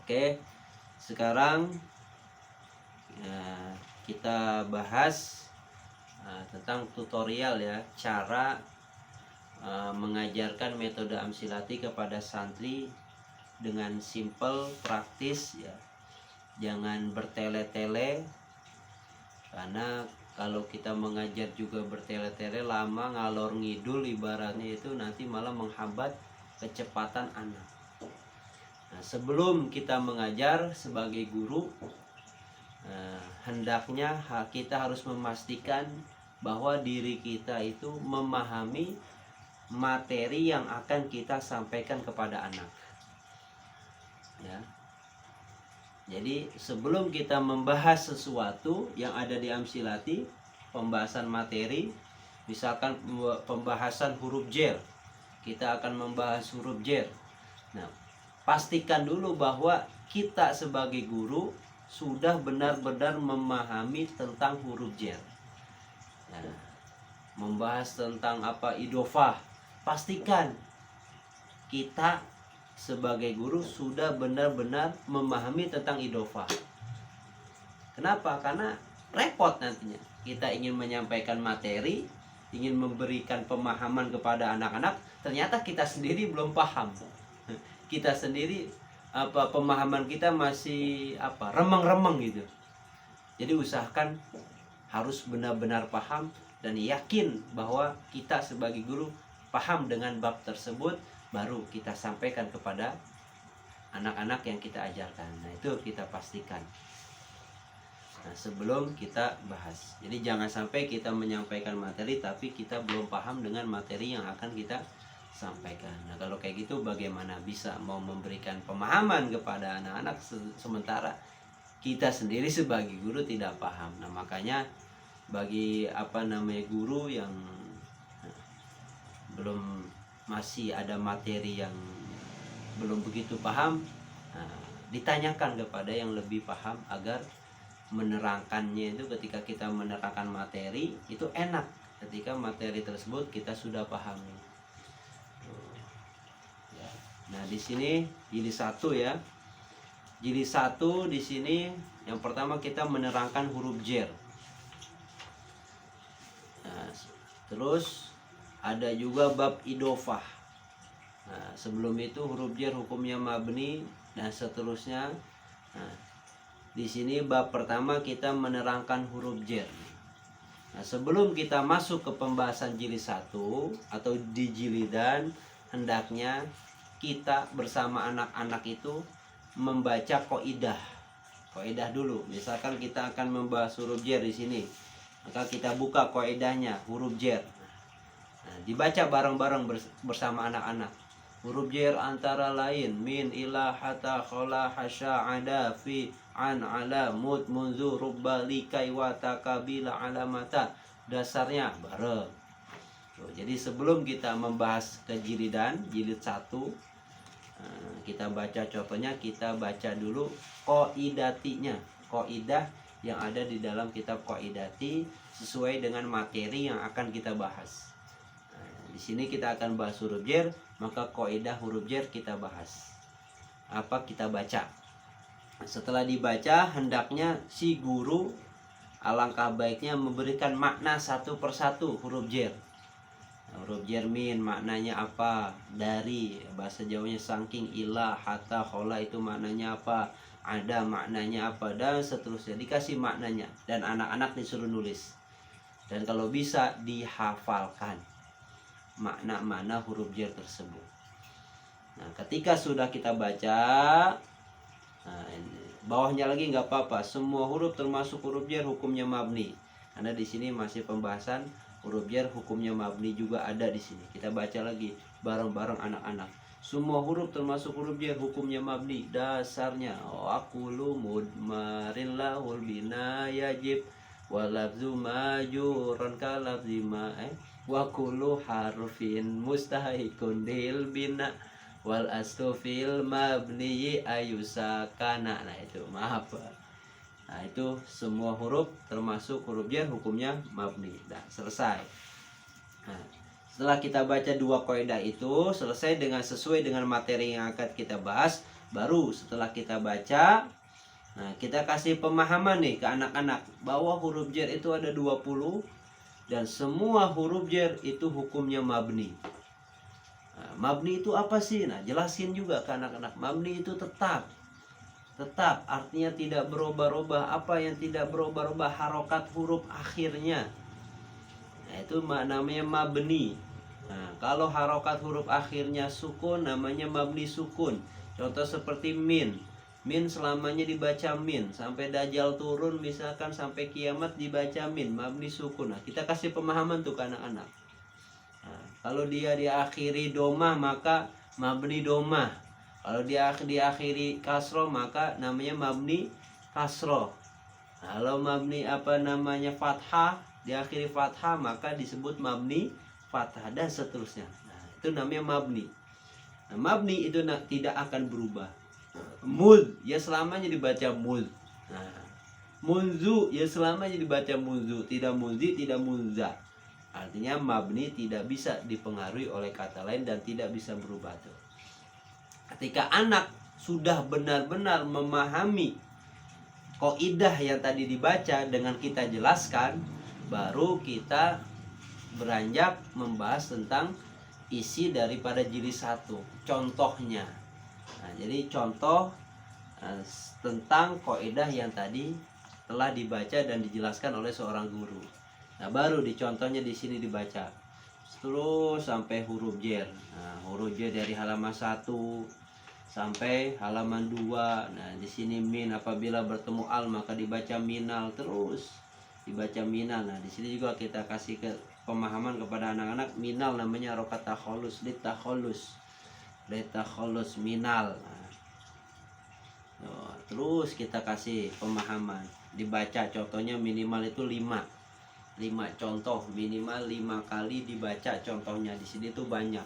Oke, sekarang kita bahas tentang tutorial ya, cara mengajarkan metode Amsilati kepada santri dengan simple, praktis ya. Jangan bertele-tele, karena kalau kita mengajar juga bertele-tele, lama ngalor ngidul ibaratnya, itu nanti malah menghambat kecepatan anak. Nah, sebelum kita mengajar sebagai guru, hendaknya kita harus memastikan bahwa diri kita itu memahami materi yang akan kita sampaikan kepada anak. Ya. Jadi sebelum kita membahas sesuatu yang ada di Amsilati, pembahasan materi, misalkan pembahasan huruf jer, kita akan membahas huruf jer. Nah, pastikan dulu bahwa kita sebagai guru sudah benar-benar memahami tentang huruf jer. Nah, membahas tentang apa idofah, pastikan kita sebagai guru sudah benar-benar memahami tentang idofah. Kenapa? Karena repot nantinya. Kita ingin menyampaikan materi, ingin memberikan pemahaman kepada anak-anak, ternyata kita sendiri belum paham. Kita sendiri pemahaman kita masih remeng-remeng gitu. Jadi usahakan harus benar-benar paham dan yakin bahwa kita sebagai guru paham dengan bab tersebut, baru kita sampaikan kepada anak-anak yang kita ajarkan. Nah, itu kita pastikan. Nah, sebelum kita bahas. Jadi jangan sampai kita menyampaikan materi tapi kita belum paham dengan materi yang akan kita sampaikan. Nah, kalau kayak gitu bagaimana bisa mau memberikan pemahaman kepada anak-anak sementara kita sendiri sebagai guru tidak paham. Nah, makanya bagi guru yang belum masih ada materi yang belum begitu paham, ditanyakan kepada yang lebih paham agar menerangkannya itu, ketika kita menerangkan materi itu enak ketika materi tersebut kita sudah pahami. Nah, di sini jilid 1 ya. Jilid 1 di sini yang pertama kita menerangkan huruf jer. Nah, terus ada juga bab idofah. Nah, sebelum itu huruf jer hukumnya mabni dan seterusnya. Nah, di sini bab pertama kita menerangkan huruf jer. Nah, sebelum kita masuk ke pembahasan jilid 1 atau di jilidan, hendaknya kita bersama anak-anak itu membaca kaidah dulu. Misalkan kita akan membahas huruf jer di sini, maka kita buka kaidahnya huruf jer. Nah, dibaca bareng-bareng bersama anak-anak. Huruf jer antara lain min, ila, hatta, khola, hasya, ada, fi, an, ala, mut, munzu, rubba, likai, wa, takabila, alamata. Dasarnya bareng. Jadi sebelum kita membahas kejilidan, jilid 1, kita baca contohnya, kita baca dulu qaidatinya, kaidah yang ada di dalam kitab qaidati sesuai dengan materi yang akan kita bahas. Di sini kita akan bahas huruf jer, maka kaidah huruf jer kita bahas. Kita baca. Setelah dibaca, hendaknya si guru alangkah baiknya memberikan makna satu persatu huruf jer. Huruf jer min maknanya apa? Dari, bahasa Jawanya saking, ila, hatta, khola itu maknanya apa? Ada maknanya apa? Dan seterusnya, dikasih maknanya. Dan anak-anak disuruh nulis. Dan kalau bisa dihafalkan makna-makna huruf jer tersebut. Nah, ketika sudah kita baca, bawahnya lagi nggak apa-apa, semua huruf termasuk huruf jer hukumnya mabni. Karena di sini masih pembahasan huruf jer hukumnya mabni juga ada di sini. Kita baca lagi bareng-bareng anak-anak. Semua huruf termasuk huruf jer hukumnya mabni. Dasarnya aqulu mudmarin lahul bina yajib walafzu majuran kalafzi wa kullu harfin mustahikun dil bina wal astufil mabni ayusakana. Nah, itu maaf. Nah, itu semua huruf termasuk huruf jer hukumnya mabni. Nah, selesai. Nah, setelah kita baca dua kaidah itu selesai dengan sesuai dengan materi yang akan kita bahas, Baru setelah kita baca, nah kita kasih pemahaman nih ke anak-anak bahwa huruf jar itu ada 20 dan semua huruf jar itu hukumnya mabni. Nah, mabni itu apa sih? Nah, jelasin juga ke anak-anak. Mabni itu tetap artinya tidak berubah-ubah. Apa yang tidak berubah-ubah? Harokat huruf akhirnya. Nah, itu namanya mabni. Nah, kalau harokat huruf akhirnya sukun namanya mabni sukun. Contoh seperti min. Min selamanya dibaca min. Sampai dajjal turun misalkan sampai kiamat dibaca min. Mabni sukun. Nah, kita kasih pemahaman tuh ke anak-anak. Nah, kalau dia diakhiri domah maka mabni domah. Kalau dia diakhiri kasroh maka namanya mabni kasroh. Kalau mabni fathah, diakhiri fathah maka disebut mabni fathah dan seterusnya. Nah, itu namanya mabni. Nah, mabni itu tidak akan berubah. Mud ya selamanya dibaca mud. Nah, munzu ya selamanya dibaca munzu, tidak munzi, tidak munza. Artinya mabni tidak bisa dipengaruhi oleh kata lain dan tidak bisa berubah tuh. Ketika anak sudah benar-benar memahami kaidah yang tadi dibaca dengan kita jelaskan, baru kita beranjak membahas tentang isi daripada jilid 1, contohnya. Nah, jadi contoh tentang kaidah yang tadi telah dibaca dan dijelaskan oleh seorang guru. Nah, baru di contohnya di sini dibaca terus sampai huruf jar. Nah, huruf jar dari halaman 1 sampai halaman 2. Nah, di sini min apabila bertemu al maka dibaca minal, terus dibaca minal. Nah, di sini juga kita kasih pemahaman kepada anak-anak, minal namanya harokat takholus, litakholus minal. Nah, terus kita kasih pemahaman, dibaca contohnya minimal itu 5 contoh, minimal 5 kali dibaca contohnya. Di sini tuh banyak.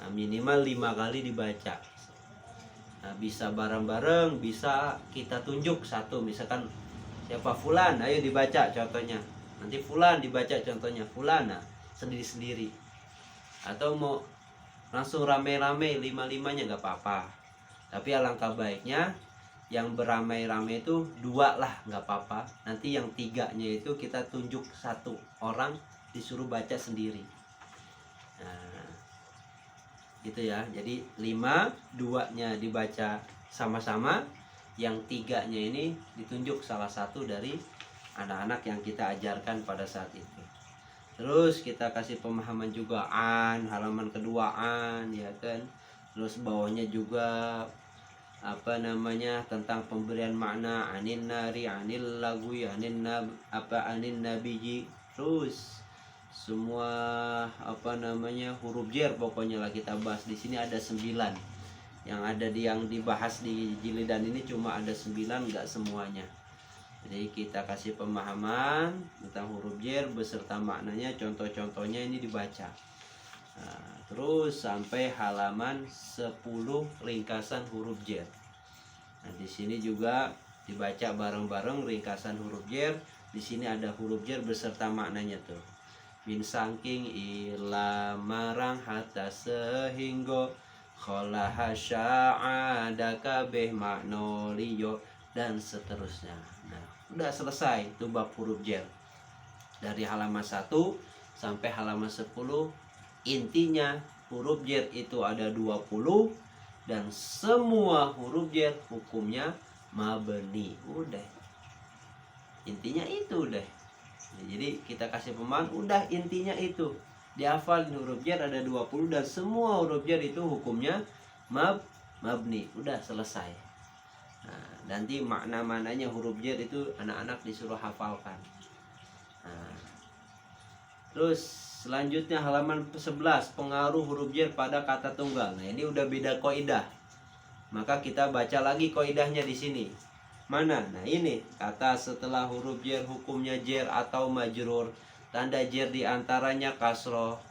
Nah, minimal 5 kali dibaca. Nah, bisa bareng-bareng, bisa kita tunjuk satu, misalkan siapa fulan, ayo dibaca contohnya. Nanti fulan dibaca contohnya, fulan, nah, sendiri-sendiri. Atau mau langsung rame-rame 5-5-nya nggak apa-apa. Tapi alangkah baiknya yang beramai-ramai itu 2 lah, nggak apa-apa. Nanti yang 3-nya itu kita tunjuk satu orang disuruh baca sendiri. Nah, gitu ya. Jadi 5, 2-nya dibaca sama-sama, yang 3-nya ini ditunjuk salah satu dari anak-anak yang kita ajarkan pada saat itu. Terus kita kasih pemahaman juga halaman kedua ya kan. Terus bawahnya juga tentang pemberian makna anin nari, anil lagwi, anin nabiji. Terus semua huruf jar pokoknya lah kita bahas. Di sini ada 9. Yang dibahas di jilidan ini cuma ada 9, enggak semuanya. Jadi kita kasih pemahaman tentang huruf jar beserta maknanya, contoh-contohnya ini dibaca. Nah, terus sampai halaman 10 ringkasan huruf jar. Nah, di sini juga dibaca bareng-bareng ringkasan huruf jar. Di sini ada huruf jar beserta maknanya tuh. Min sangking ila marang hatta sehingga kholaha sya'ada kabeh maknoliyo dan seterusnya. Nah, udah selesai itu bab huruf jar. Dari halaman 1 sampai halaman 10. Intinya huruf jar itu ada 20 dan semua huruf jar hukumnya mabni. Udah. Intinya itu udah. Jadi kita kasih pemahaman, udah intinya itu. Dihafal huruf jar ada 20 dan semua huruf jar itu hukumnya mabni. Udah selesai. Nah, nanti makna-maknanya huruf jar itu anak-anak disuruh hafalkan. Nah, terus selanjutnya halaman 11, pengaruh huruf jar pada kata tunggal. Nah, ini udah beda kaidah. Maka kita baca lagi kaidahnya di sini. Mana? Nah, ini kata setelah huruf jar hukumnya jar atau majrur. Tanda jar diantaranya kasroh.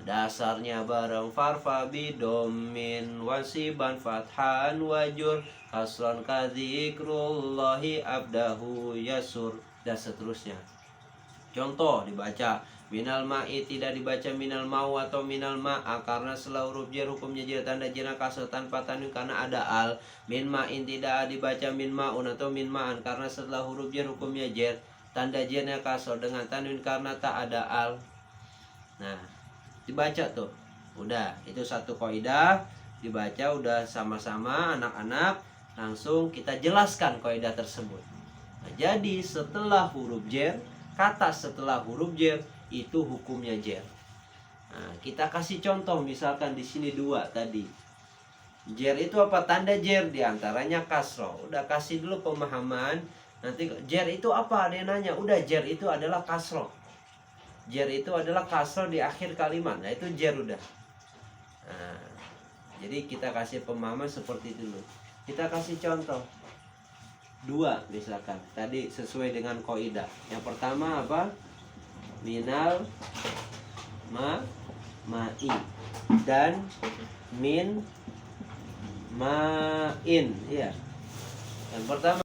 Dasarnya bareng farfa bidommin wasiban fathan wajur kasron kadzikrullahi abdahu yasur dan seterusnya. Contoh dibaca Minal ma'i tidak dibaca minal mau atau minal ma'a karena setelah huruf jar hukumnya jar tanda jarnya kasroh tanpa tanwin karena ada al. Min ma'in tidak dibaca min ma'un atau min ma'an karena setelah huruf jar hukumnya jar tanda jarnya kasroh dengan tanwin karena tak ada al. Nah, dibaca tuh. Udah, itu satu kaidah dibaca udah sama-sama anak-anak, langsung kita jelaskan kaidah tersebut. Nah, jadi setelah huruf jar, kata setelah huruf jar itu hukumnya jar. Nah, kita kasih contoh misalkan di sini 2 tadi. Jar itu apa? Tanda jar diantaranya kasroh. Udah kasih dulu pemahaman. Nanti jar itu apa? Ada yang nanya. Udah, jar itu adalah kasroh. Jar itu adalah kasroh di akhir kalimat. Nah, itu jar udah. Nah, jadi kita kasih pemahaman seperti itu dulu. Kita kasih contoh 2 misalkan. Tadi sesuai dengan kaidah. Yang pertama apa? Minal ma'i dan min ma'in. Iya. Yang pertama